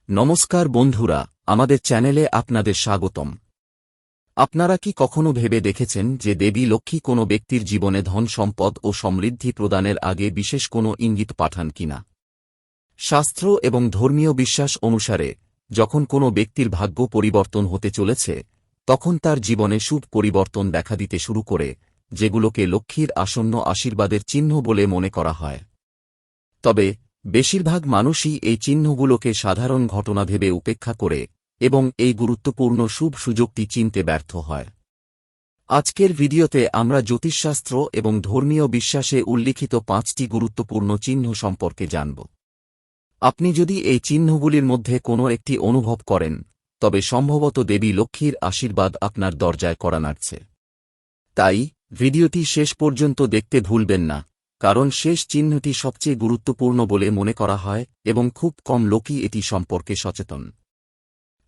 নমস্কার বন্ধুরা, আমাদের চ্যানেলে আপনাদের স্বাগতম। আপনারা কি কখনো ভেবে দেখেছেন যে দেবী লক্ষ্মী কোনো ব্যক্তির জীবনে ধন সম্পদ ও সমৃদ্ধি প্রদানের আগে বিশেষ কোনো ইঙ্গিত পাঠান কিনা? শাস্ত্র এবং ধর্মীয় বিশ্বাস অনুসারে যখন কোনো ব্যক্তির ভাগ্য পরিবর্তন হতে চলেছে, তখন তার জীবনে শুভ পরিবর্তন দেখা দিতে শুরু করে, যেগুলোকে লক্ষ্মীর আসন্ন আশীর্বাদের চিহ্ন বলে মনে করা হয়। তবে বেশিরভাগ মানুষই এই চিহ্নগুলোকে সাধারণ ঘটনা ভেবে উপেক্ষা করে এবং এই গুরুত্বপূর্ণ শুভ সুযোগটি চিনতে ব্যর্থ হয়। আজকের ভিডিওতে আমরা জ্যোতিষশাস্ত্র এবং ধর্মীয় বিশ্বাসে উল্লিখিত 5টি গুরুত্বপূর্ণ চিহ্ন সম্পর্কে জানব। আপনি যদি এই চিহ্নগুলির মধ্যে কোনো একটি অনুভব করেন, তবে সম্ভবত দেবী লক্ষ্মীর আশীর্বাদ আপনার দরজায় কড়া নাড়ছে। তাই ভিডিওটি শেষ পর্যন্ত দেখতে ভুলবেন না, কারণ শেষ চিহ্নটি সবচেয়ে গুরুত্বপূর্ণ বলে মনে করা হয় এবং খুব কম লোকই এটি সম্পর্কে সচেতন।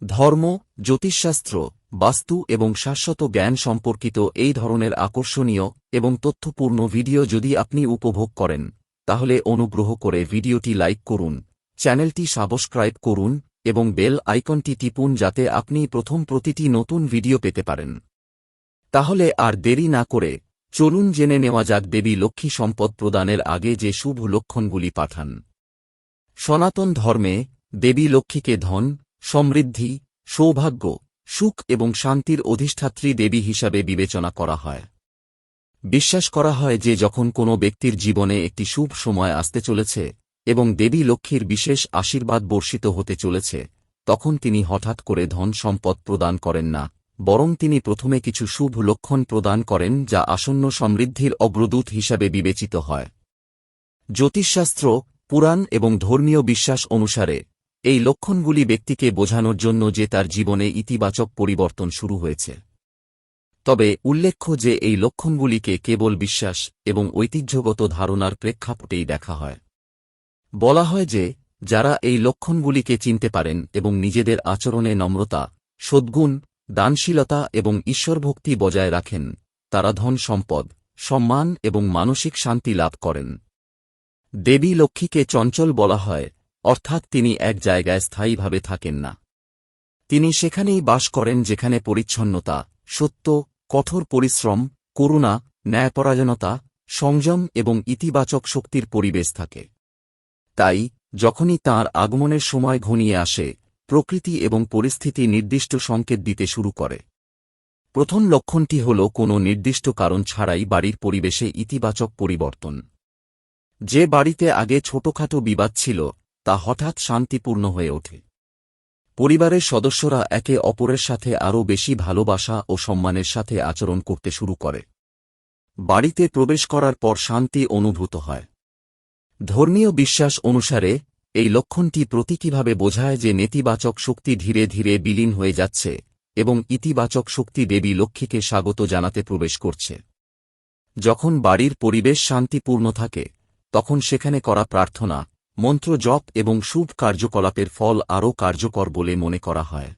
ধর্ম, জ্যোতিষশাস্ত্র, বাস্তু এবং শাশ্বত জ্ঞান সম্পর্কিত এই ধরনের আকর্ষণীয় এবং তথ্যপূর্ণ ভিডিও যদি আপনি উপভোগ করেন, তাহলে অনুগ্রহ করে ভিডিওটি লাইক করুন, চ্যানেলটি সাবস্ক্রাইব করুন এবং বেল আইকনটি টিপুন যাতে আপনি প্রথম প্রতিটি নতুন ভিডিও পেতে পারেন। তাহলে আর দেরি না করে চলুন জেনে নেওয়া যাক দেবী লক্ষ্মী সম্পদ প্রদানের আগে যে শুভ লক্ষণগুলি পাঠান। সনাতন ধর্মে দেবী লক্ষ্মীকে ধন, সমৃদ্ধি, সৌভাগ্য, সুখ এবং শান্তির অধিষ্ঠাত্রী দেবী হিসাবে বিবেচনা করা হয়। বিশ্বাস করা হয় যে যখন কোনো ব্যক্তির জীবনে একটি শুভ সময় আসতে চলেছে এবং দেবী লক্ষ্মীর বিশেষ আশীর্বাদ বর্ষিত হতে চলেছে, তখন তিনি হঠাৎ করে ধন সম্পদ প্রদান করেন না, বরং তিনি প্রথমে কিছু শুভ লক্ষণ প্রদান করেন যা আসন্ন সমৃদ্ধির অগ্রদূত হিসাবে বিবেচিত হয়। জ্যোতিষশাস্ত্র, পুরাণ এবং ধর্মীয় বিশ্বাস অনুসারে এই লক্ষণগুলি ব্যক্তিকে বোঝানোর জন্য যে তার জীবনে ইতিবাচক পরিবর্তন শুরু হয়েছে। তবে উল্লেখ্য যে এই লক্ষণগুলিকে কেবল বিশ্বাস এবং ঐতিহ্যগত ধারণার প্রেক্ষাপটেই দেখা হয়। বলা হয় যে যারা এই লক্ষণগুলিকে চিনতে পারেন এবং নিজেদের আচরণে নম্রতা, সদ্গুণ, দানশীলতা এবং ঈশ্বরভক্তি বজায় রাখেন, তারা ধন সম্পদ, সম্মান এবং মানসিক শান্তি লাভ করেন। দেবী লক্ষ্মীকে চঞ্চল বলা হয়, অর্থাৎ তিনি এক জায়গায় স্থায়ীভাবে থাকেন না। তিনি সেখানেই বাস করেন যেখানে পরিচ্ছন্নতা, সত্য, কঠোর পরিশ্রম, করুণা, ন্যায়পরায়ণতা, সংযম এবং ইতিবাচক শক্তির পরিবেশ থাকে। তাই যখনই তাঁর আগমনের সময় ঘনিয়ে আসে, প্রকৃতি এবং পরিস্থিতি নির্দিষ্ট সংকেত দিতে শুরু করে। প্রথম লক্ষণটি হল কোনো নির্দিষ্ট কারণ ছাড়াই বাড়ির পরিবেশে ইতিবাচক পরিবর্তন। যে বাড়িতে আগে ছোটখাটো বিবাদ ছিল, তা হঠাৎ শান্তিপূর্ণ হয়ে ওঠে। পরিবারের সদস্যরা একে অপরের সাথে আরও বেশি ভালোবাসা ও সম্মানের সাথে আচরণ করতে শুরু করে। বাড়িতে প্রবেশ করার পর শান্তি অনুভূত হয়। ধর্মীয় বিশ্বাস অনুসারে এই লক্ষণটি প্রতীকীভাবে বোঝায় যে নেতিবাচক শক্তি ধীরে ধীরে বিলীন হয়ে যাচ্ছে এবং ইতিবাচক শক্তি দেবী লক্ষ্মীকে স্বাগত জানাতে প্রবেশ করছে। যখন বাড়ির পরিবেশ শান্তিপূর্ণ থাকে, তখন সেখানে করা প্রার্থনা, মন্ত্র জপ এবং শুভ কার্যকলাপের ফল আরও কার্যকর বলে মনে করা হয়।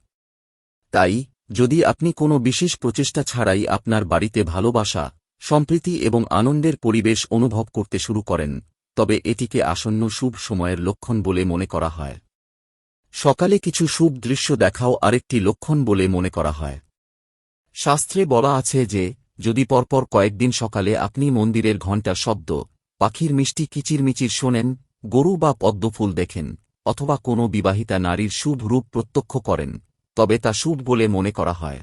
তাই যদি আপনি কোনো বিশেষ প্রচেষ্টা ছাড়াই আপনার বাড়িতে ভালোবাসা, সম্প্রীতি এবং আনন্দের পরিবেশ অনুভব করতে শুরু করেন, তবে এটিকে আসন্ন শুভ সময়ের লক্ষণ বলে মনে করা হয়। সকালে কিছু শুভ দৃশ্য দেখাও আরেকটি লক্ষণ বলে মনে করা হয়। শাস্ত্রে বলা আছে যে যদি পরপর কয়েকদিন সকালে আপনি মন্দিরের ঘণ্টার শব্দ, পাখির মিষ্টি কিচিরমিচির শোনেন, গরু বা পদ্মফুল দেখেন, অথবা কোনো বিবাহিতা নারীর শুভ রূপ প্রত্যক্ষ করেন, তবে তা শুভ বলে মনে করা হয়।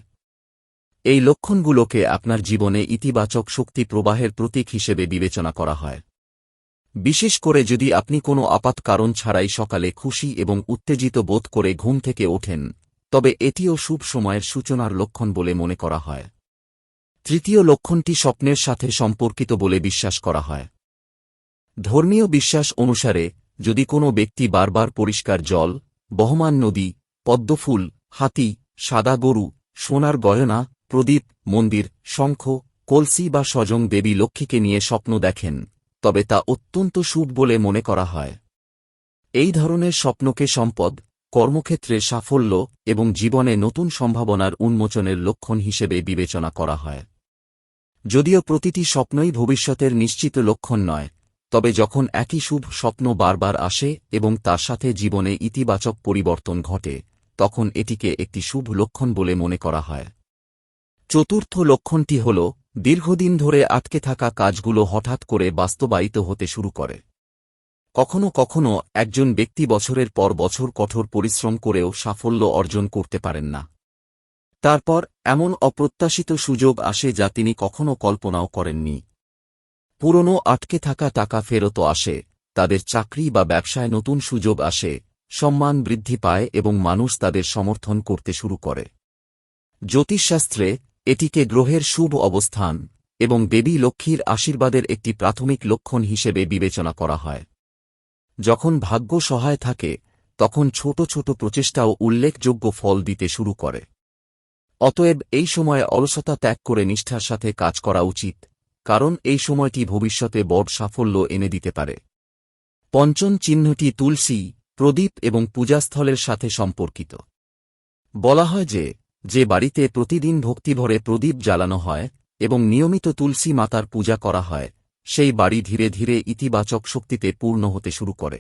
এই লক্ষণগুলোকে আপনার জীবনে ইতিবাচক শক্তি প্রবাহের প্রতীক হিসেবে বিবেচনা করা হয়। বিশেষ করে যদি আপনি কোনো আপাত কারণ ছাড়াই সকালে খুশি এবং উত্তেজিত বোধ করে ঘুম থেকে ওঠেন, তবে এটিও শুভ সময়ের সূচনার লক্ষণ বলে মনে করা হয়। তৃতীয় লক্ষণটি স্বপ্নের সাথে সম্পর্কিত বলে বিশ্বাস করা হয়। ধর্মীয় বিশ্বাস অনুসারে যদি কোনো ব্যক্তি বারবার পরিষ্কার জল, বহমান নদী, পদ্মফুল, হাতি, সাদা গরু, সোনার গয়না, প্রদীপ, মন্দির, শঙ্খ, কলসি বা স্বয়ং দেবী লক্ষ্মীকে নিয়ে স্বপ্ন দেখেন, তবে তা অত্যন্ত শুভ বলে মনে করা হয়। এই ধরনের স্বপ্নকে সম্পদ, কর্মক্ষেত্রে সাফল্য এবং জীবনে নতুন সম্ভাবনার উন্মোচনের লক্ষণ হিসেবে বিবেচনা করা হয়। যদিও প্রতিটি স্বপ্নই ভবিষ্যতের নিশ্চিত লক্ষণ নয়, তবে যখন একই শুভ স্বপ্ন বারবার আসে এবং তার সাথে জীবনে ইতিবাচক পরিবর্তন ঘটে তখন এটিকে একটি শুভ লক্ষণ বলে মনে করা হয়। চতুর্থ লক্ষণটি হল দীর্ঘদিন ধরে আটকে থাকা কাজগুলো হঠাৎ করে বাস্তবায়িত হতে শুরু করে। কখনো কখনো একজন ব্যক্তি বছরের পর বছর কঠোর পরিশ্রম করেও সাফল্য অর্জন করতে পারেন না। তারপর এমন অপ্রত্যাশিত সুযোগ আসে যা তিনি কখনো কল্পনাও করেননি। পুরনো আটকে থাকা টাকা ফেরত আসে, তাদের চাকরি বা ব্যবসায় নতুন সুযোগ আসে, সম্মান বৃদ্ধি পায় এবং মানুষ তাদের সমর্থন করতে শুরু করে। জ্যোতিষশাস্ত্রে এটিকে গ্রহের শুভ অবস্থান এবং দেবী লক্ষ্মীর আশীর্বাদের একটি প্রাথমিক লক্ষণ হিসেবে বিবেচনা করা হয়। যখন ভাগ্য সহায় থাকে তখন ছোট ছোট প্রচেষ্টাও উল্লেখযোগ্য ফল দিতে শুরু করে। অতএব এই সময়ে অলসতা ত্যাগ করে নিষ্ঠার সাথে কাজ করা উচিত, কারণ এই সময়টি ভবিষ্যতে বড় সাফল্য এনে দিতে পারে। পঞ্চম চিহ্নটি তুলসী, প্রদীপ এবং পূজাস্থলের সাথে সম্পর্কিত। বলা হয় যে বাড়িতে প্রতিদিন ভক্তিভরে প্রদীপ জ্বালানো হয় এবং নিয়মিত তুলসী মাতার পূজা করা হয়, সেই বাড়ি ধীরে ধীরে ইতিবাচক শক্তিতে পূর্ণ হতে শুরু করে।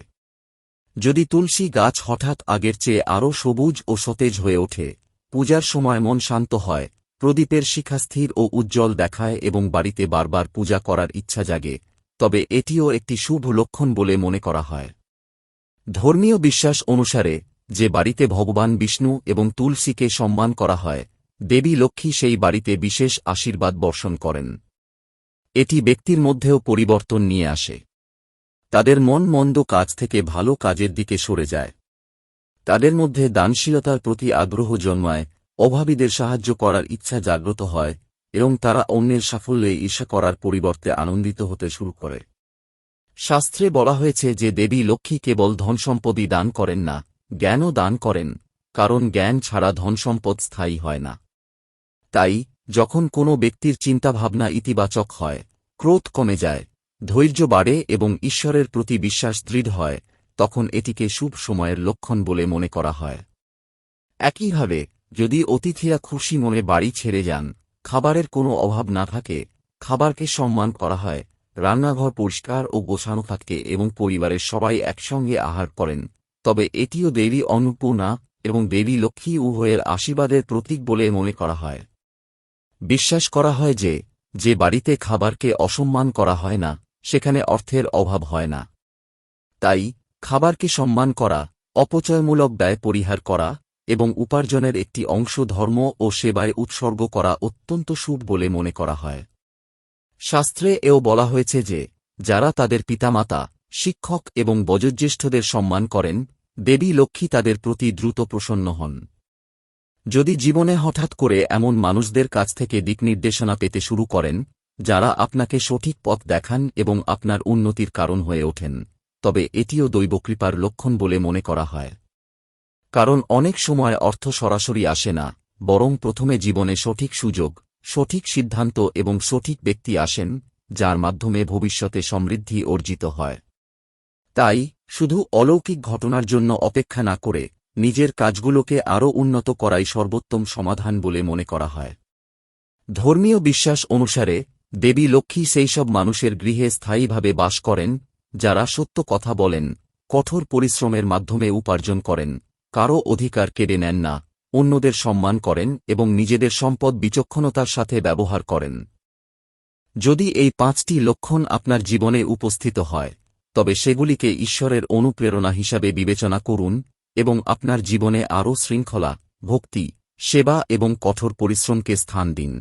যদি তুলসী গাছ হঠাৎ আগের চেয়ে আরও সবুজ ও সতেজ হয়ে ওঠে, পূজার সময় মন শান্ত হয়, প্রদীপের শিখা স্থির ও উজ্জ্বল দেখায় এবং বাড়িতে বারবার পূজা করার ইচ্ছা জাগে, তবে এটিও একটি শুভ লক্ষণ বলে মনে করা হয়। ধর্মীয় বিশ্বাস অনুসারে যে বাড়িতে ভগবান বিষ্ণু এবং তুলসীকে সম্মান করা হয়, দেবী লক্ষ্মী সেই বাড়িতে বিশেষ আশীর্বাদ বর্ষণ করেন। এটি ব্যক্তির মধ্যেও পরিবর্তন নিয়ে আসে। তাদের মন মন্দ কাজ থেকে ভালো কাজের দিকে সরে যায়। তাদের মধ্যে দানশীলতার প্রতি আগ্রহ জন্মায়, অভাবীদের সাহায্য করার ইচ্ছা জাগ্রত হয় এবং তারা অন্যের সাফল্যে ঈর্ষা করার পরিবর্তে আনন্দিত হতে শুরু করে। শাস্ত্রে বলা হয়েছে যে দেবী লক্ষ্মী কেবল ধনসম্পদই দান করেন না, জ্ঞানও দান করেন, কারণ জ্ঞান ছাড়া ধনসম্পদ স্থায়ী হয় না। তাই যখন কোনো ব্যক্তির চিন্তাভাবনা ইতিবাচক হয়, ক্রোধ কমে যায়, ধৈর্য বাড়ে এবং ঈশ্বরের প্রতি বিশ্বাস দৃঢ় হয়, তখন এটিকে শুভ সময়ের লক্ষণ বলে মনে করা হয়। একইভাবে যদি অতিথিরা খুশি মনে বাড়ি ছেড়ে যান, খাবারের কোনো অভাব না থাকে, খাবারকে সম্মান করা হয়, রান্নাঘর পরিষ্কার ও গোছানো থাকে এবং পরিবারের সবাই একসঙ্গে আহার করেন, তবে এটিও দেবী অন্নপূর্ণা এবং দেবী লক্ষ্মী উভয়ের আশীর্বাদের প্রতীক বলে মনে করা হয়। বিশ্বাস করা হয় যে বাড়িতে খাবারকে অসম্মান করা হয় না, সেখানে অর্থের অভাব হয় না। তাই খাবারকে সম্মান করা, অপচয়মূলক ব্যয় পরিহার করা এবং উপার্জনের একটি অংশ ধর্ম ও সেবায় উৎসর্গ করা অত্যন্ত শুভ বলে মনে করা হয়। শাস্ত্রে এও বলা হয়েছে যে যারা তাদের পিতামাতা, শিক্ষক এবং বয়োজ্যেষ্ঠদের সম্মান করেন, দেবী লক্ষ্মী তাদের প্রতি দ্রুত প্রসন্ন হন। যদি জীবনে হঠাৎ করে এমন মানুষদের কাছ থেকে দিকনির্দেশনা পেতে শুরু করেন যারা আপনাকে সঠিক পথ দেখান এবং আপনার উন্নতির কারণ হয়ে ওঠেন, তবে এটিও দৈবকৃপার লক্ষণ বলে মনে করা হয়। কারণ অনেক সময় অর্থ সরাসরি আসে না, বরং প্রথমে জীবনে সঠিক সুযোগ, সঠিক সিদ্ধান্ত এবং সঠিক ব্যক্তি আসেন, যার মাধ্যমে ভবিষ্যতে সমৃদ্ধি অর্জিত হয়। তাই শুধু অলৌকিক ঘটনার জন্য অপেক্ষা না করে নিজের কাজগুলোকে আরও উন্নত করাই সর্বোত্তম সমাধান বলে মনে করা হয়। ধর্মীয় বিশ্বাস অনুসারে দেবী লক্ষ্মী সেই সব মানুষের গৃহে স্থায়ীভাবে বাস করেন যারা সত্য কথা বলেন, কঠোর পরিশ্রমের মাধ্যমে উপার্জন করেন, কারও অধিকার কেড়ে নেন না, অন্যদের সম্মান করেন এবং নিজেদের সম্পদ বিচক্ষণতার সাথে ব্যবহার করেন। যদি এই 5টি লক্ষণ আপনার জীবনে উপস্থিত হয়, তবে সেগুলিকে ঈশ্বরের অনুপ্রেরণা হিসাবে বিবেচনা করুন এবং আপনার জীবনে আরও শৃঙ্খলা, ভক্তি, সেবা এবং কঠোর পরিশ্রমকে স্থান দিন।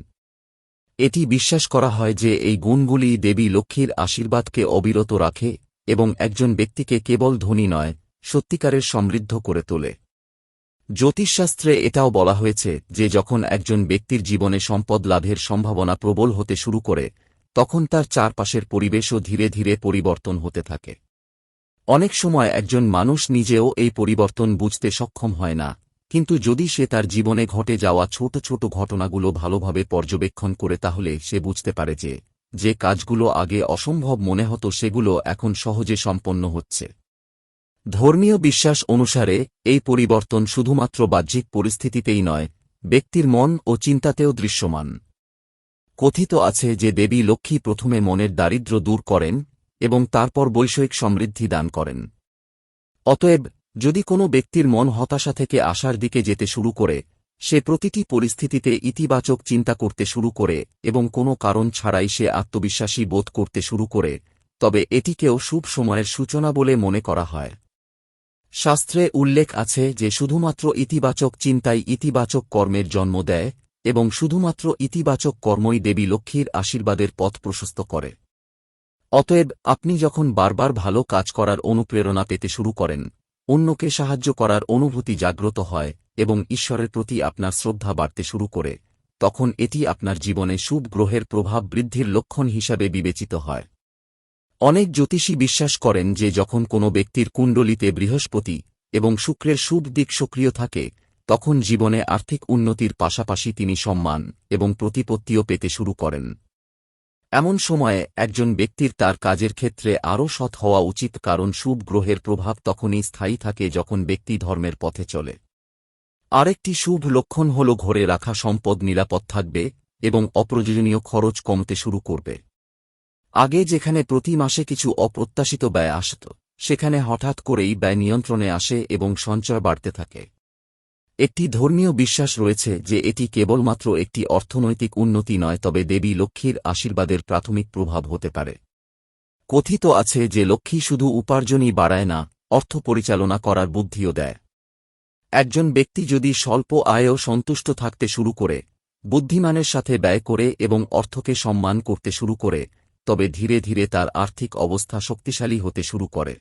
এটি বিশ্বাস করা হয় যে এই গুণগুলি দেবী লক্ষ্মীর আশীর্বাদকে অবিরত রাখে এবং একজন ব্যক্তিকে কেবল ধনী নয়, সত্যিকারের সমৃদ্ধ করে তোলে। জ্যোতিষশাস্ত্রে এটাও বলা হয়েছে যে যখন একজন ব্যক্তির জীবনে সম্পদ লাভের সম্ভাবনা প্রবল হতে শুরু করে, তখন তার চারপাশের পরিবেশও ধীরে ধীরে পরিবর্তন হতে থাকে। অনেক সময় একজন মানুষ নিজেও এই পরিবর্তন বুঝতে সক্ষম হয় না, কিন্তু যদি সে তার জীবনে ঘটে যাওয়া ছোট ছোট ঘটনাগুলো ভালোভাবে পর্যবেক্ষণ করে তাহলে সে বুঝতে পারে যে কাজগুলো আগে অসম্ভব মনে হতো সেগুলো এখন সহজে সম্পন্ন হচ্ছে। ধর্মীয় বিশ্বাস অনুসারে এই পরিবর্তন শুধুমাত্র বাহ্যিক পরিস্থিতিতেই নয়, ব্যক্তির মন ও চিন্তাতেও দৃশ্যমান। কথিত আছে যে দেবী লক্ষ্মী প্রথমে মনের দারিদ্র্য দূর করেন এবং তারপর বৈষয়িক সমৃদ্ধি দান করেন। অতএব যদি কোনো ব্যক্তির মন হতাশা থেকে আশার দিকে যেতে শুরু করে, সে প্রতিটি পরিস্থিতিতে ইতিবাচক চিন্তা করতে শুরু করে এবং কোনো কারণ ছাড়াই সে আত্মবিশ্বাসী বোধ করতে শুরু করে, তবে এটিকেও শুভ সময়ের সূচনা বলে মনে করা হয়। শাস্ত্রে উল্লেখ আছে যে শুধুমাত্র ইতিবাচক চিন্তাই ইতিবাচক কর্মের জন্ম দেয় এবং শুধুমাত্র ইতিবাচক কর্মই দেবী লক্ষ্মীর আশীর্বাদের পথ প্রশস্ত করে। অতএব আপনি যখন বারবার ভালো কাজ করার অনুপ্রেরণা পেতে শুরু করেন, অন্যকে সাহায্য করার অনুভূতি জাগ্রত হয় এবং ঈশ্বরের প্রতি আপনার শ্রদ্ধা বাড়তে শুরু করে, তখন এটি আপনার জীবনে শুভ গ্রহের প্রভাব বৃদ্ধির লক্ষণ হিসাবে বিবেচিত হয়। অনেক জ্যোতিষী বিশ্বাস করেন যে যখন কোনো ব্যক্তির কুণ্ডলিতে বৃহস্পতি এবং শুক্রের শুভ দিক সক্রিয় থাকে, তখন জীবনে আর্থিক উন্নতির পাশাপাশি তিনি সম্মান এবং প্রতিপত্তিও পেতে শুরু করেন। এমন সময়ে একজন ব্যক্তির তার কাজের ক্ষেত্রে আরও সৎ হওয়া উচিত, কারণ শুভ গ্রহের প্রভাব তখনই স্থায়ী থাকে যখন ব্যক্তি ধর্মের পথে চলে। আরেকটি শুভ লক্ষণ হল ঘরে রাখা সম্পদ নিরাপদ থাকবে এবং অপ্রয়োজনীয় খরচ কমতে শুরু করবে। আগে যেখানে প্রতি মাসে কিছু অপ্রত্যাশিত ব্যয় আসত, সেখানে হঠাৎ করেই ব্যয় নিয়ন্ত্রণে আসে এবং সঞ্চয় বাড়তে থাকে। একটি ধর্মীয় বিশ্বাস রয়েছে যে এটি কেবলমাত্র একটি অর্থনৈতিক উন্নতি নয়, তবে দেবী লক্ষ্মীর আশীর্বাদের প্রাথমিক প্রভাব হতে পারে। কথিত আছে যে লক্ষ্মী শুধু উপার্জনই বাড়ায় না, অর্থ পরিচালনা করার বুদ্ধিও দেয়। একজন ব্যক্তি যদি স্বল্প আয়েও সন্তুষ্ট থাকতে শুরু করে, বুদ্ধিমানের সাথে ব্যয় করে এবং অর্থকে সম্মান করতে শুরু করে, তবে ধীরে ধীরে তার আর্থিক অবস্থা শক্তিশালী হতে শুরু করে।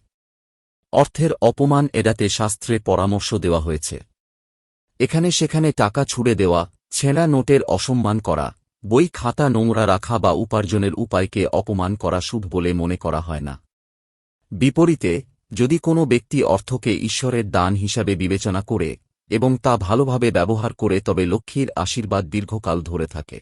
অর্থের অপমান এড়াতে শাস্ত্রে পরামর্শ দেওয়া হয়েছে। এখানে সেখানে টাকা ছুড়ে দেওয়া, ছেঁড়া নোটের অসম্মান করা, বই খাতা নোংরা রাখা বা উপার্জনের উপায়কে অপমান করা শুভ বলে মনে করা হয় না। বিপরীতে, যদি কোনো ব্যক্তি অর্থকে ঈশ্বরের দান হিসাবে বিবেচনা করে এবং তা ভালোভাবে ব্যবহার করে, তবে লক্ষ্মীর আশীর্বাদ দীর্ঘকাল ধরে থাকে।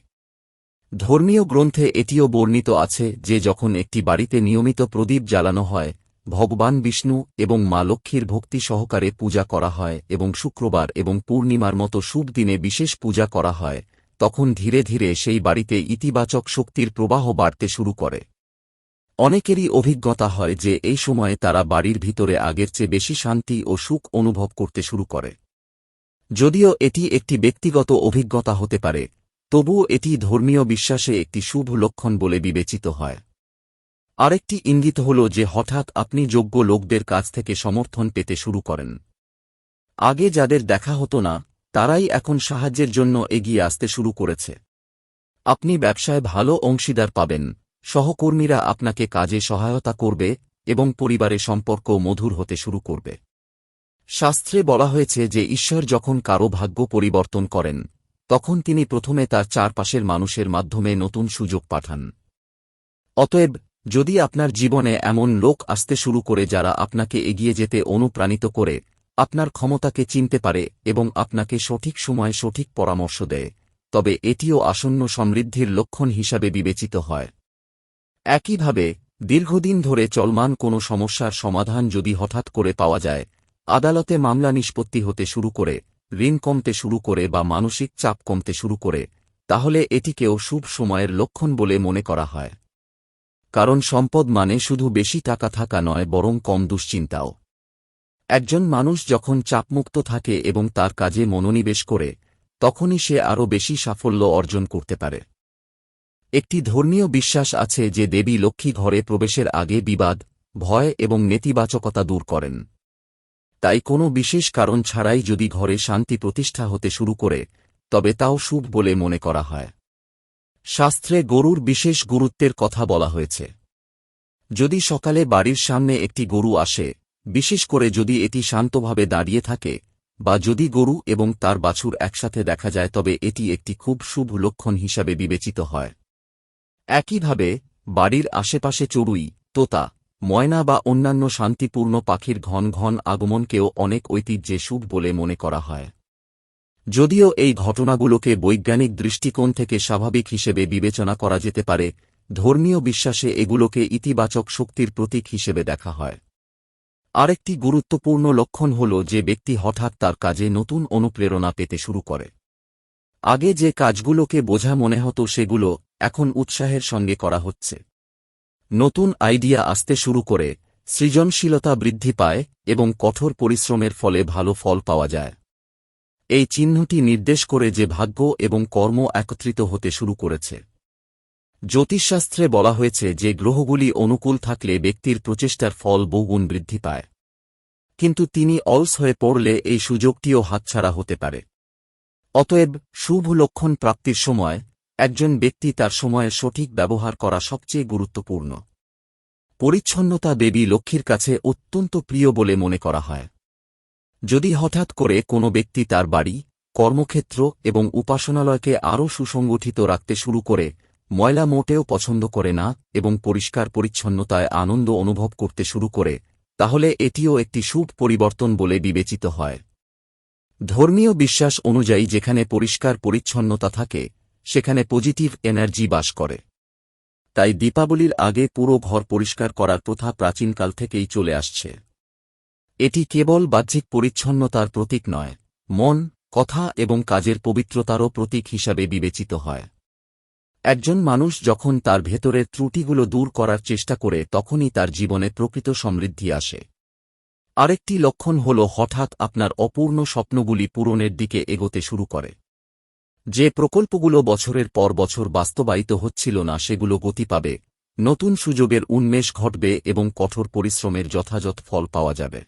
ধর্মীয় গ্রন্থে এটিও বর্ণিত আছে যে যখন একটি বাড়িতে নিয়মিত প্রদীপ জ্বালানো হয়, ভগবান বিষ্ণু এবং মা লক্ষ্মীর ভক্তি সহকারে পূজা করা হয় এবং শুক্রবার এবং পূর্ণিমার মতো শুভ দিনে বিশেষ পূজা করা হয়, তখন ধীরে ধীরে সেই বাড়িতে ইতিবাচক শক্তির প্রবাহ বাড়তে শুরু করে। অনেকেরই অভিজ্ঞতা হয় যে এই সময়ে তারা বাড়ির ভিতরে আগের চেয়ে বেশি শান্তি ও সুখ অনুভব করতে শুরু করে। যদিও এটি একটি ব্যক্তিগত অভিজ্ঞতা হতে পারে, তবুও এটি ধর্মীয় বিশ্বাসে একটি শুভ লক্ষণ বলে বিবেচিত হয়। আরেকটি ইঙ্গিত হল যে হঠাৎ আপনি যোগ্য লোকদের কাছ থেকে সমর্থন পেতে শুরু করেন। আগে যাদের দেখা হতো না, তারাই এখন সাহায্যের জন্য এগিয়ে আসতে শুরু করেছে। আপনি ব্যবসায় ভালো অংশীদার পাবেন, সহকর্মীরা আপনাকে কাজে সহায়তা করবে এবং পরিবারের সম্পর্ক মধুর হতে শুরু করবে। শাস্ত্রে বলা হয়েছে যে ঈশ্বর যখন কারো ভাগ্য পরিবর্তন করেন, তখন তিনি প্রথমে তার চারপাশের মানুষের মাধ্যমে নতুন সুযোগ পাঠান। অতএব, যদি আপনার জীবনে এমন লোক আসতে শুরু করে যারা আপনাকে এগিয়ে যেতে অনুপ্রাণিত করে, আপনার ক্ষমতাকে চিনতে পারে এবং আপনাকে সঠিক সময়ে সঠিক পরামর্শ দেয়, তবে এটিও আসন্ন সমৃদ্ধির লক্ষণ হিসাবে বিবেচিত হয়। একইভাবে, দীর্ঘদিন ধরে চলমান কোনো সমস্যার সমাধান যদি হঠাৎ করে পাওয়া যায়, আদালতে মামলা নিষ্পত্তি হতে শুরু করে, ঋণ কমতে শুরু করে বা মানসিক চাপ কমতে শুরু করে, তাহলে এটিকেও শুভ সময়ের লক্ষণ বলে মনে করা হয়। কারণ সম্পদ মানে শুধু বেশি টাকা থাকা নয়, বরং কম দুশ্চিন্তাও। একজন মানুষ যখন চাপমুক্ত থাকে এবং তার কাজে মনোনিবেশ করে, তখনই সে আরও বেশি সাফল্য অর্জন করতে পারে। একটি ধর্মীয় বিশ্বাস আছে যে দেবী লক্ষ্মী ঘরে প্রবেশের আগে বিবাদ, ভয় এবং নেতিবাচকতা দূর করেন। তাই কোনো বিশেষ কারণ ছাড়াই যদি ঘরে শান্তি প্রতিষ্ঠা হতে শুরু করে, তবে তাও শুভ বলে মনে করা হয়। শাস্ত্রে গরুর বিশেষ গুরুত্বের কথা বলা হয়েছে। যদি সকালে বাড়ির সামনে একটি গরু আসে, বিশেষ করে যদি এটি শান্তভাবে দাঁড়িয়ে থাকে, বা যদি গরু এবং তার বাছুর একসাথে দেখা যায়, তবে এটি একটি খুব শুভ লক্ষণ হিসাবে বিবেচিত হয়। একইভাবে, বাড়ির আশেপাশে চড়ুই, তোতা, ময়না বা অন্যান্য শান্তিপূর্ণ পাখির ঘন ঘন আগমনকেও অনেক ঐতিহ্যে শুভ বলে মনে করা হয়। যদিও এই ঘটনাগুলোকে বৈজ্ঞানিক দৃষ্টিকোণ থেকে স্বাভাবিক হিসেবে বিবেচনা করা যেতে পারে, ধর্মীয় বিশ্বাসে এগুলোকে ইতিবাচক শক্তির প্রতীক হিসেবে দেখা হয়। আরেকটি গুরুত্বপূর্ণ লক্ষণ হল যে ব্যক্তি হঠাৎ তার কাজে নতুন অনুপ্রেরণা পেতে শুরু করে। আগে যে কাজগুলোকে বোঝা মনে হতো, সেগুলো এখন উৎসাহের সঙ্গে করা হচ্ছে। নতুন আইডিয়া আসতে শুরু করে, সৃজনশীলতা বৃদ্ধি পায় এবং কঠোর পরিশ্রমের ফলে ভালো ফল পাওয়া যায়। এই চিহ্নটি নির্দেশ করে যে ভাগ্য এবং কর্ম একত্রিত হতে শুরু করেছে। জ্যোতিষশাস্ত্রে বলা হয়েছে যে গ্রহগুলি অনুকূল থাকলে ব্যক্তির প্রচেষ্টার ফল বহুগুণ বৃদ্ধি পায়, কিন্তু তিনি অলস হয়ে পড়লে এই সুযোগটিও হাতছাড়া হতে পারে। অতএব শুভ লক্ষণ প্রাপ্তির সময় একজন ব্যক্তি তার সময়ের সঠিক ব্যবহার করা সবচেয়ে গুরুত্বপূর্ণ। পরিচ্ছন্নতা দেবী লক্ষ্মীর কাছে অত্যন্ত প্রিয় বলে মনে করা হয়। যদি হঠাৎ করে কোনো ব্যক্তি তার বাড়ি, কর্মক্ষেত্র এবং উপাসনালয়কে আরও সুসংগঠিত রাখতে শুরু করে, ময়লা মোটেও পছন্দ করে না এবং পরিষ্কার পরিচ্ছন্নতায় আনন্দ অনুভব করতে শুরু করে, তাহলে এটিও একটি শুভ পরিবর্তন বলে বিবেচিত হয়। ধর্মীয় বিশ্বাস অনুযায়ী যেখানে পরিষ্কার পরিচ্ছন্নতা থাকে সেখানে পজিটিভ এনার্জি বাস করে। তাই দীপাবলির আগে পুরো ঘর পরিষ্কার করার প্রথা প্রাচীনকাল থেকেই চলে আসছে। এটি কেবল বাহ্যিক পরিচ্ছন্নতার প্রতীক নয়, মন, কথা এবং কাজের পবিত্রতারও প্রতীক হিসাবে বিবেচিত হয়। একজন মানুষ যখন তার ভেতরের ত্রুটিগুলো দূর করার চেষ্টা করে তখনই তার জীবনে প্রকৃত সমৃদ্ধি আসে। আরেকটি লক্ষণ হল হঠাৎ আপনার অপূর্ণ স্বপ্নগুলি পূরণের দিকে এগোতে শুরু করে। যে প্রকল্পগুলো বছরের পর বছর বাস্তবায়িত হচ্ছিল না সেগুলো গতি পাবে, নতুন সুযোগের উন্মেষ ঘটবে এবং কঠোর পরিশ্রমের যথাযথ ফল পাওয়া যাবে।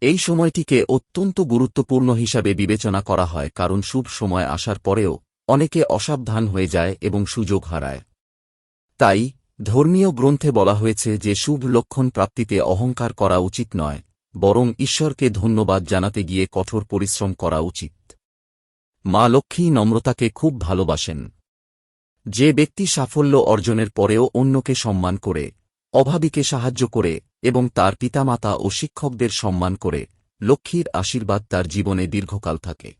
এই সময়টিকে অত্যন্ত গুরুত্বপূর্ণ হিসাবে বিবেচনা করা হয় কারণ শুভ সময় আসার পরেও অনেকে অসাবধান হয়ে যায় এবং সুযোগ হারায়। তাই ধর্মীয় গ্রন্থে বলা হয়েছে যে শুভ লক্ষণ প্রাপ্তিতে অহংকার করা উচিত নয়, বরং ঈশ্বরকে ধন্যবাদ জানাতে গিয়ে কঠোর পরিশ্রম করা উচিত। মা লক্ষ্মী নম্রতাকে খুব ভালোবাসেন। যে ব্যক্তি সাফল্য অর্জনের পরেও অন্যকে সম্মান করে, অভাবীকে সাহায্য করে এবং তার পিতামাতা ও শিক্ষকদের সম্মান করে, লক্ষ্মীর আশীর্বাদ তার জীবনে দীর্ঘকাল থাকে।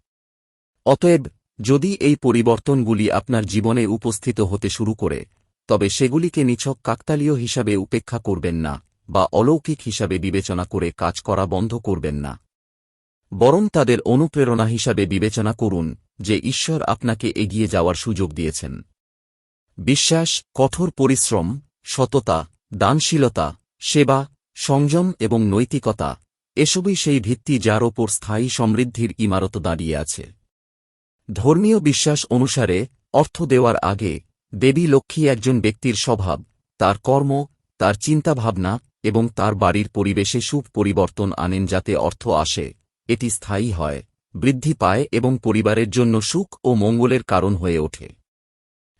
অতএব যদি এই পরিবর্তনগুলি আপনার জীবনে উপস্থিত হতে শুরু করে, তবে সেগুলিকে নিছক কাকতালীয় হিসাবে উপেক্ষা করবেন না বা অলৌকিক হিসাবে বিবেচনা করে কাজ করা বন্ধ করবেন না, বরং তাদের অনুপ্রেরণা হিসাবে বিবেচনা করুন যে ঈশ্বর আপনাকে এগিয়ে যাওয়ার সুযোগ দিয়েছেন। বিশ্বাস, কঠোর পরিশ্রম, সততা, দানশীলতা, সেবা, সংযম এবং নৈতিকতা, এসবই সেই ভিত্তি যার ওপর স্থায়ী সমৃদ্ধির ইমারত দাঁড়িয়ে আছে। ধর্মীয় বিশ্বাস অনুসারে অর্থ দেওয়ার আগে দেবী লক্ষ্মী একজন ব্যক্তির স্বভাব, তার কর্ম, তার চিন্তাভাবনা এবং তার বাড়ির পরিবেশে শুভ পরিবর্তন আনেন যাতে অর্থ আসে, এটি স্থায়ী হয়, বৃদ্ধি পায় এবং পরিবারের জন্য সুখ ও মঙ্গলের কারণ হয়ে ওঠে।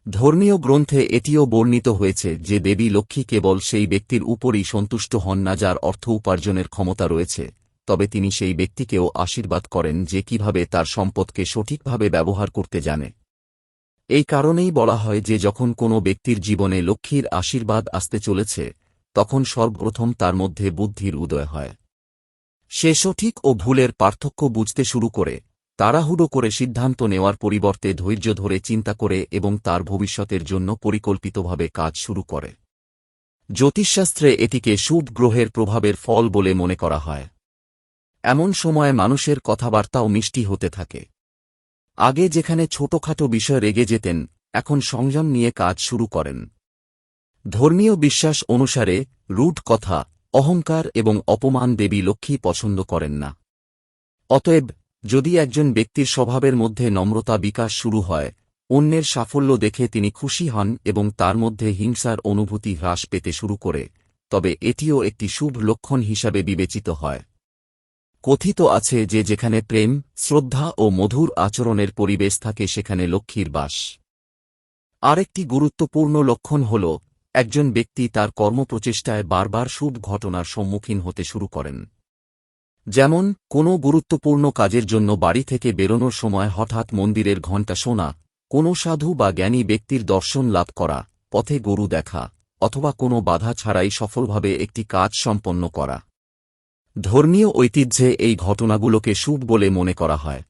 ধর্মীয় গ্রন্থে এটিও বর্ণিত হয়েছে যে দেবী লক্ষ্মী কেবল সেই ব্যক্তির উপরই সন্তুষ্ট হন না যার অর্থ উপার্জনের ক্ষমতা রয়েছে, তবে তিনি সেই ব্যক্তিকেও আশীর্বাদ করেন যে কিভাবে তার সম্পদকে সঠিকভাবে ব্যবহার করতে জানে। এই কারণেই বলা হয় যে যখন কোনো ব্যক্তির জীবনে লক্ষ্মীর আশীর্বাদ আসতে চলেছে তখন সর্বপ্রথম তার মধ্যে বুদ্ধির উদয় হয়। সে সঠিক ও ভুলের পার্থক্য বুঝতে শুরু করে, তাড়াহুড়ো করে সিদ্ধান্ত নেওয়ার পরিবর্তে ধৈর্য ধরে চিন্তা করে এবং তার ভবিষ্যতের জন্য পরিকল্পিতভাবে কাজ শুরু করে। জ্যোতিষশাস্ত্রে এটিকে শুভ গ্রহের প্রভাবের ফল বলে মনে করা হয়। এমন সময় মানুষের কথাবার্তাও মিষ্টি হতে থাকে। আগে যেখানে ছোটখাটো বিষয় রেগে যেতেন, এখন সংযম নিয়ে কাজ শুরু করেন। ধর্মীয় বিশ্বাস অনুসারে রূঢ় কথা, অহংকার এবং অপমান দেবী লক্ষ্মী পছন্দ করেন না। অতএব যদি একজন ব্যক্তির স্বভাবের মধ্যে নম্রতা বিকাশ শুরু হয়, অন্যের সাফল্য দেখে তিনি খুশি হন এবং তার মধ্যে হিংসার অনুভূতি হ্রাস পেতে শুরু করে, তবে এটিও একটি শুভ লক্ষণ হিসাবে বিবেচিত হয়। কথিত আছে যে যেখানে প্রেম, শ্রদ্ধা ও মধুর আচরণের পরিবেশ থাকে সেখানে লক্ষ্মীর বাস। আরেকটি গুরুত্বপূর্ণ লক্ষণ হল একজন ব্যক্তি তার কর্মপ্রচেষ্টায় বারবার শুভ ঘটনার সম্মুখীন হতে শুরু করেন। যেমন কোনো গুরুত্বপূর্ণ কাজের জন্য বাড়ি থেকে বেরোনোর সময় হঠাৎ মন্দিরের ঘণ্টা শোনা, কোনো সাধু বা জ্ঞানী ব্যক্তির দর্শন লাভ করা, পথে গরু দেখা, অথবা কোনো বাধা ছাড়াই সফলভাবে একটি কাজ সম্পন্ন করা। ধর্মীয় ঐতিহ্যে এই ঘটনাগুলোকে শুভ বলে মনে করা হয়,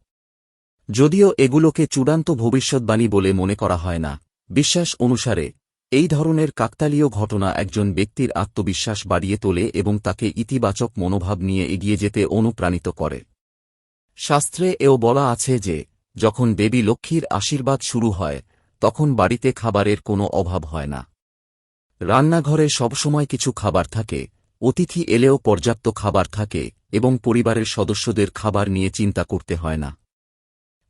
যদিও এগুলোকে চূড়ান্ত ভবিষ্যদ্বাণী বলে মনে করা হয় না। বিশ্বাস অনুসারে এই ধরনের কাকতালীয় ঘটনা একজন ব্যক্তির আত্মবিশ্বাস বাড়িয়ে তোলে এবং তাকে ইতিবাচক মনোভাব নিয়ে এগিয়ে যেতে অনুপ্রাণিত করে। শাস্ত্রে এও বলা আছে যে যখন দেবী লক্ষ্মীর আশীর্বাদ শুরু হয় তখন বাড়িতে খাবারের কোনো অভাব হয় না। রান্নাঘরে সবসময় কিছু খাবার থাকে, অতিথি এলেও পর্যাপ্ত খাবার থাকে এবং পরিবারের সদস্যদের খাবার নিয়ে চিন্তা করতে হয় না।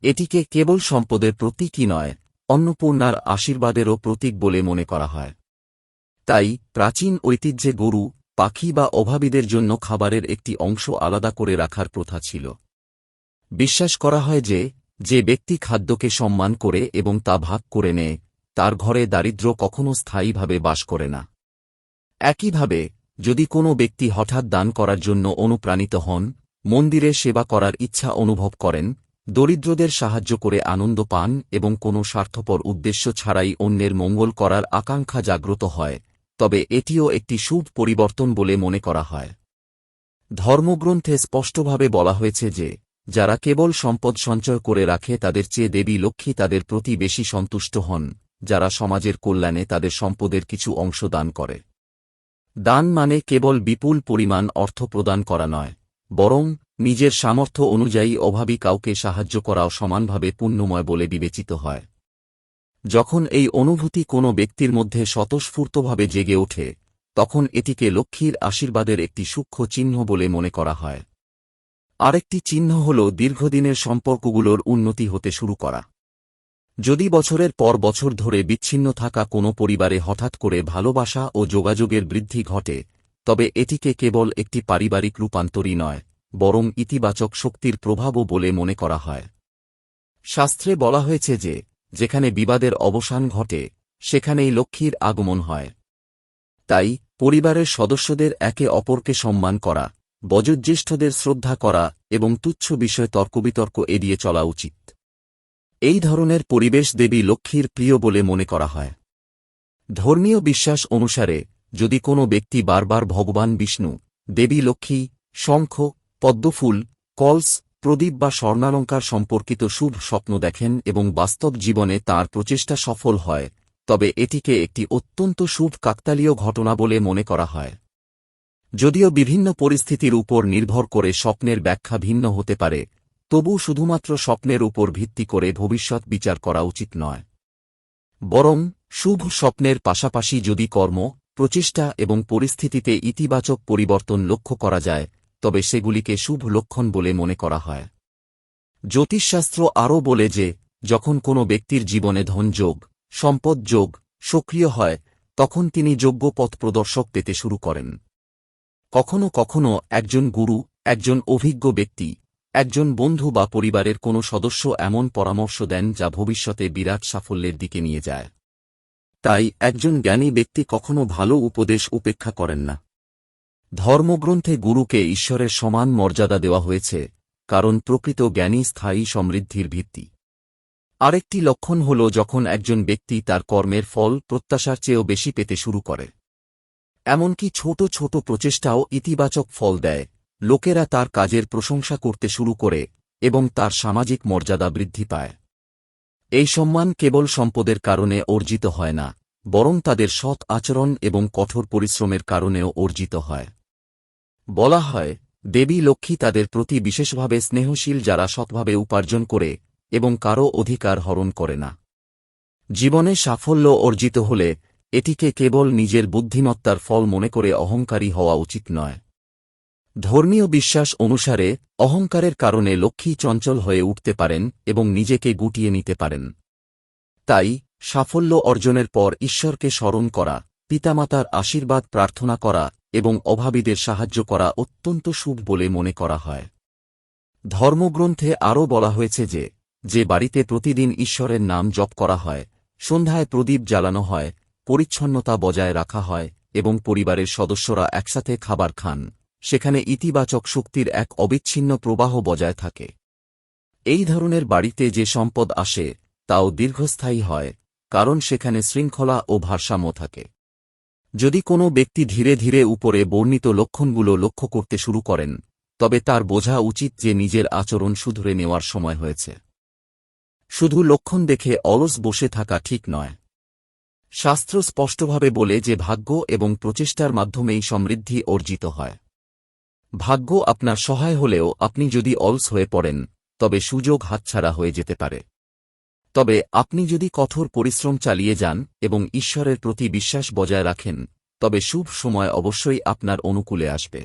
এটিকে কেবল সম্পদের প্রতীকই নয়, অন্নপূর্ণার আশীর্বাদেরও প্রতীক বলে মনে করা হয়। তাই প্রাচীন ঐতিহ্যে গরু, পাখি বা অভাবীদের জন্য খাবারের একটি অংশ আলাদা করে রাখার প্রথা ছিল। বিশ্বাস করা হয় যে যে ব্যক্তি খাদ্যকে সম্মান করে এবং তা ভাগ করে নেয়, তার ঘরে দারিদ্র্য কখনো স্থায়ীভাবে বাস করে না। একইভাবে, যদি কোনো ব্যক্তি হঠাৎ দান করার জন্য অনুপ্রাণিত হন, মন্দিরে সেবা করার ইচ্ছা অনুভব করেন, দরিদ্রদের সাহায্য করে আনন্দ পান এবং কোনো স্বার্থপর উদ্দেশ্য ছাড়াই অন্যের মঙ্গল করার আকাঙ্ক্ষা জাগ্রত হয়, তবে এটিও একটি শুভ পরিবর্তন বলে মনে করা হয়। ধর্মগ্রন্থে স্পষ্টভাবে বলা হয়েছে যে যারা কেবল সম্পদ সঞ্চয় করে রাখে তাদের চেয়ে দেবী লক্ষ্মী তাদের প্রতি বেশি সন্তুষ্ট হন, যারা সমাজের কল্যাণে তাদের সম্পদের কিছু অংশ দান করে। দান মানে কেবল বিপুল পরিমাণ অর্থ প্রদান করা নয়, বরং নিজের সামর্থ্য অনুযায়ী অভাবী কাউকে সাহায্য করাও সমানভাবে পুণ্যময় বলে বিবেচিত হয়। যখন এই অনুভূতি কোনো ব্যক্তির মধ্যে স্বতঃস্ফূর্তভাবে জেগে ওঠে, তখন এটিকে লক্ষ্মীর আশীর্বাদের একটি সূক্ষ্ম চিহ্ন বলে মনে করা হয়। আরেকটি চিহ্ন হল দীর্ঘদিনের সম্পর্কগুলোর উন্নতি হতে শুরু করা। যদি বছরের পর বছর ধরে বিচ্ছিন্ন থাকা কোনো পরিবারে হঠাৎ করে ভালোবাসা ও যোগাযোগের বৃদ্ধি ঘটে, তবে এটিকে কেবল একটি পারিবারিক রূপান্তরই নয়, বরং ইতিবাচক শক্তির প্রভাবও বলে মনে করা হয়। শাস্ত্রে বলা হয়েছে যে যেখানে বিবাদের অবসান ঘটে, সেখানেই লক্ষ্মীর আগমন হয়। তাই পরিবারের সদস্যদের একে অপরকে সম্মান করা, বয়োজ্যেষ্ঠদের শ্রদ্ধা করা এবং তুচ্ছ বিষয় তর্কবিতর্ক এড়িয়ে চলা উচিত। এই ধরনের পরিবেশ দেবী লক্ষ্মীর প্রিয় বলে মনে করা হয়। ধর্মীয় বিশ্বাস অনুসারে যদি কোনো ব্যক্তি বারবার ভগবান বিষ্ণু, দেবী লক্ষ্মী, শঙ্খ, পদ্মফুল, কলস, প্রদীপ বা স্বর্ণালঙ্কার সম্পর্কিত শুভ স্বপ্ন দেখেন এবং বাস্তব জীবনে তার প্রচেষ্টা সফল হয়, তবে এটিকে একটি অত্যন্ত শুভ কাকতালীয় ঘটনা বলে মনে করা হয়। যদিও বিভিন্ন পরিস্থিতির উপর নির্ভর করে স্বপ্নের ব্যাখ্যা ভিন্ন হতে পারে, তবু শুধুমাত্র স্বপ্নের উপর ভিত্তি করে ভবিষ্যৎ বিচার করা উচিত নয়। বরং শুভ স্বপ্নের পাশাপাশি যদি কর্ম, প্রচেষ্টা এবং পরিস্থিতিতে ইতিবাচক পরিবর্তন লক্ষ্য করা যায়, তবে সেগুলিকে শুভ লক্ষণ বলে মনে করা হয়। জ্যোতিষশাস্ত্র আরও বলে যে যখন কোনো ব্যক্তির জীবনে ধনযোগ, সম্পদ যোগ সক্রিয় হয়, তখন তিনি যোগ্য পথ প্রদর্শক পেতে শুরু করেন। কখনো কখনো একজন গুরু, একজন অভিজ্ঞ ব্যক্তি, একজন বন্ধু বা পরিবারের কোনো সদস্য এমন পরামর্শ দেন যা ভবিষ্যতে বিরাট সাফল্যের দিকে নিয়ে যায়। তাই একজন জ্ঞানী ব্যক্তি কখনো ভালো উপদেশ উপেক্ষা করেন না। ধর্মগ্রন্থে গুরুকে ঈশ্বরের সমান মর্যাদা দেওয়া হয়েছে, কারণ প্রকৃত জ্ঞানী স্থায়ী সমৃদ্ধির ভিত্তি। আরেকটি লক্ষণ হল যখন একজন ব্যক্তি তার কর্মের ফল প্রত্যাশার চেয়েও বেশি পেতে শুরু করে। এমনকি ছোট ছোট প্রচেষ্টাও ইতিবাচক ফল দেয়, লোকেরা তার কাজের প্রশংসা করতে শুরু করে এবং তার সামাজিক মর্যাদা বৃদ্ধি পায়। এই সম্মান কেবল সম্পদের কারণে অর্জিত হয় না, বরং তাদের সৎ আচরণ এবং কঠোর পরিশ্রমের কারণেও অর্জিত হয়। বলা হয়, দেবী লক্ষ্মী তাদের প্রতি বিশেষভাবে স্নেহশীল যারা সৎভাবে উপার্জন করে এবং কারও অধিকার হরণ করে না। জীবনে সাফল্য অর্জিত হলে এটিকে কেবল নিজের বুদ্ধিমত্তার ফল মনে করে অহংকারী হওয়া উচিত নয়। ধর্মীয় বিশ্বাস অনুসারে অহংকারের কারণে লক্ষ্মী চঞ্চল হয়ে উঠতে পারেন এবং নিজেকে গুটিয়ে নিতে পারেন। তাই সাফল্য অর্জনের পর ঈশ্বরকে স্মরণ করা, পিতামাতার আশীর্বাদ প্রার্থনা করা এবং অভাবীদের সাহায্য করা অত্যন্ত শুভ বলে মনে করা হয়। ধর্মগ্রন্থে আরও বলা হয়েছে যে যে বাড়িতে প্রতিদিন ঈশ্বরের নাম জপ করা হয়, সন্ধ্যায় প্রদীপ জ্বালানো হয়, পরিচ্ছন্নতা বজায় রাখা হয় এবং পরিবারের সদস্যরা একসাথে খাবার খান, সেখানে ইতিবাচক শক্তির এক অবিচ্ছিন্ন প্রবাহ বজায় থাকে। এই ধরনের বাড়িতে যে সম্পদ আসে তাও দীর্ঘস্থায়ী হয়, কারণ সেখানে শৃঙ্খলা ও ভারসাম্য থাকে। যদি কোনো ব্যক্তি ধীরে ধীরে উপরে বর্ণিত লক্ষণগুলো লক্ষ্য করতে শুরু করেন, তবে তার বোঝা উচিত যে নিজের আচরণ শুধরে নেওয়ার সময় হয়েছে। শুধু লক্ষণ দেখে অলস বসে থাকা ঠিক নয়। শাস্ত্র স্পষ্টভাবে বলে যে ভাগ্য এবং প্রচেষ্টার মাধ্যমেই সমৃদ্ধি অর্জিত হয়। ভাগ্য আপনার সহায় হলেও আপনি যদি অলস হয়ে পড়েন, তবে সুযোগ হাতছাড়া হয়ে যেতে পারে। তবে আপনি যদি কঠোর পরিশ্রম চালিয়ে যান এবং ঈশ্বরের প্রতি বিশ্বাস বজায় রাখেন, তবে শুভ সময় অবশ্যই আপনার অনুকূলে আসবে।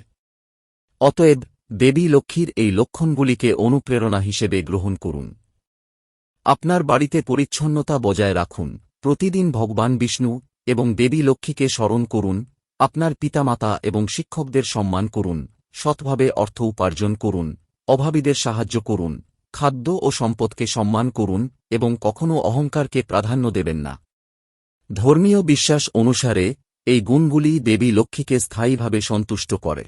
অতএব দেবী লক্ষ্মীর এই লক্ষণগুলিকে অনুপ্রেরণা হিসেবে গ্রহণ করুন। আপনার বাড়িতে পরিচ্ছন্নতা বজায় রাখুন, প্রতিদিন ভগবান বিষ্ণু এবং দেবী লক্ষ্মীকে স্মরণ করুন, আপনার পিতামাতা এবং শিক্ষকদের সম্মান করুন, সৎভাবে অর্থ উপার্জন করুন, অভাবীদের সাহায্য করুন, খাদ্য ও সম্পদকে সম্মান করুন এবং কখনও অহংকারকে প্রাধান্য দেবেন না। ধর্মীয় বিশ্বাস অনুসারে এই গুণগুলি দেবী লক্ষ্মীকে স্থায়ীভাবে সন্তুষ্ট করে।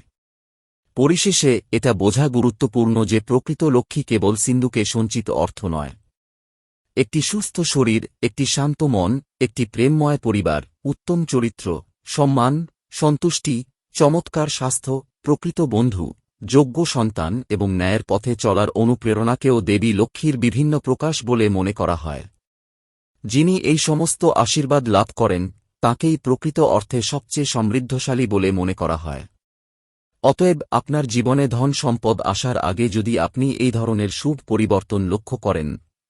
পরিশেষে এটা বোঝা গুরুত্বপূর্ণ যে প্রকৃত লক্ষ্মী কেবল সিন্ধুকে সঞ্চিত অর্থ নয়। একটি সুস্থ শরীর, একটি শান্ত মন, একটি প্রেমময় পরিবার, উত্তম চরিত্র, সম্মান, সন্তুষ্টি, চমৎকার স্বাস্থ্য, প্রকৃত বন্ধু, যোগ্য সন্তান এবং ন্যায়ের পথে চলার অনুপ্রেরণাকেও দেবী লক্ষ্মীর বিভিন্ন প্রকাশ বলে মনে করা হয়। যিনি এই সমস্ত আশীর্বাদ লাভ করেন তাঁকেই প্রকৃত অর্থে সবচেয়ে সমৃদ্ধশালী বলে মনে করা হয়। অতএব আপনার জীবনে ধন সম্পদ আসার আগে যদি আপনি এই ধরনের শুভ পরিবর্তন লক্ষ্য করেন,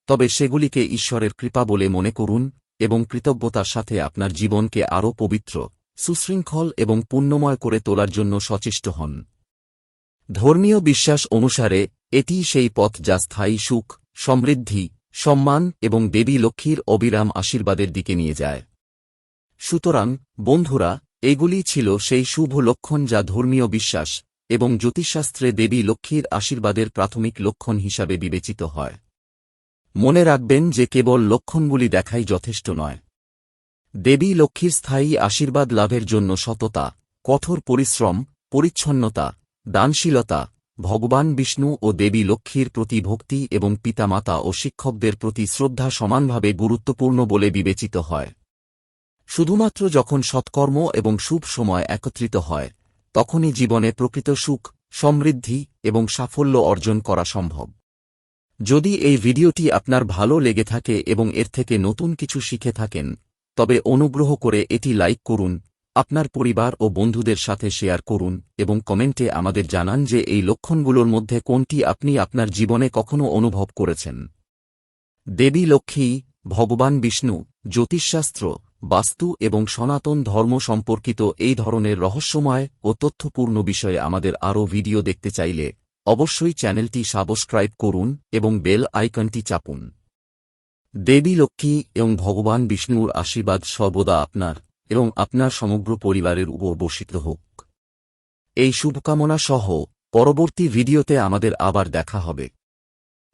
তবে সেগুলিকে ঈশ্বরের কৃপা বলে মনে করুন এবং কৃতজ্ঞতার সাথে আপনার জীবনকে আরও পবিত্র, সুশৃঙ্খল এবং পুণ্যময় করে তোলার জন্য সচেষ্ট হন। ধর্মীয় বিশ্বাস অনুসারে এটিই সেই পথ যা স্থায়ী সুখ, সমৃদ্ধি, সম্মান এবং দেবী লক্ষ্মীর অবিরাম আশীর্বাদের দিকে নিয়ে যায়। সুতরাং বন্ধুরা, এগুলি ছিল সেই শুভ লক্ষণ যা ধর্মীয় বিশ্বাস এবং জ্যোতিষশাস্ত্রে দেবী লক্ষ্মীর আশীর্বাদের প্রাথমিক লক্ষণ হিসাবে বিবেচিত হয়। মনে রাখবেন যে কেবল লক্ষণগুলি দেখাই যথেষ্ট নয়। দেবী লক্ষ্মীর স্থায়ী আশীর্বাদ লাভের জন্য সততা, কঠোর পরিশ্রম, পরিচ্ছন্নতা, দানশীলতা, ভগবান বিষ্ণু ও দেবী লক্ষ্মীর প্রতি ভক্তি এবং পিতামাতা ও শিক্ষকদের প্রতি শ্রদ্ধা সমানভাবে গুরুত্বপূর্ণ বলে বিবেচিত হয়। শুধুমাত্র যখন সৎকর্ম এবং শুভ সময় একত্রিত হয়, তখনই জীবনে প্রকৃত সুখ, সমৃদ্ধি এবং সাফল্য অর্জন করা সম্ভব। যদি এই ভিডিওটি আপনার ভালো লেগে থাকে এবং এর থেকে নতুন কিছু শিখে থাকেন, তবে অনুগ্রহ করে এটি লাইক করুন, আপনার পরিবার ও বন্ধুদের সাথে শেয়ার করুন এবং কমেন্টে আমাদের জানান যে এই লক্ষণগুলোর মধ্যে কোনটি আপনি আপনার জীবনে কখনো অনুভব করেছেন। দেবী লক্ষ্মী, ভগবান বিষ্ণু, জ্যোতিষশাস্ত্র, বাস্তু এবং সনাতন ধর্ম সম্পর্কিত এই ধরনের রহস্যময় ও তথ্যপূর্ণ বিষয়ে আমাদের আরও ভিডিও দেখতে চাইলে অবশ্যই চ্যানেলটি সাবস্ক্রাইব করুন এবং বেল আইকনটি চাপুন। দেবী লক্ষ্মী এবং ভগবান বিষ্ণুর আশীর্বাদ সর্বদা আপনার এবং আপনার সমগ্র পরিবারের উপর বর্ষিত হোক। এই শুভকামনা সহ পরবর্তী ভিডিওতে আমাদের আবার দেখা হবে।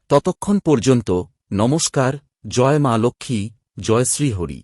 ততক্ষণ পর্যন্ত নমস্কার। জয় মা লক্ষ্মী, জয় শ্রী হরি।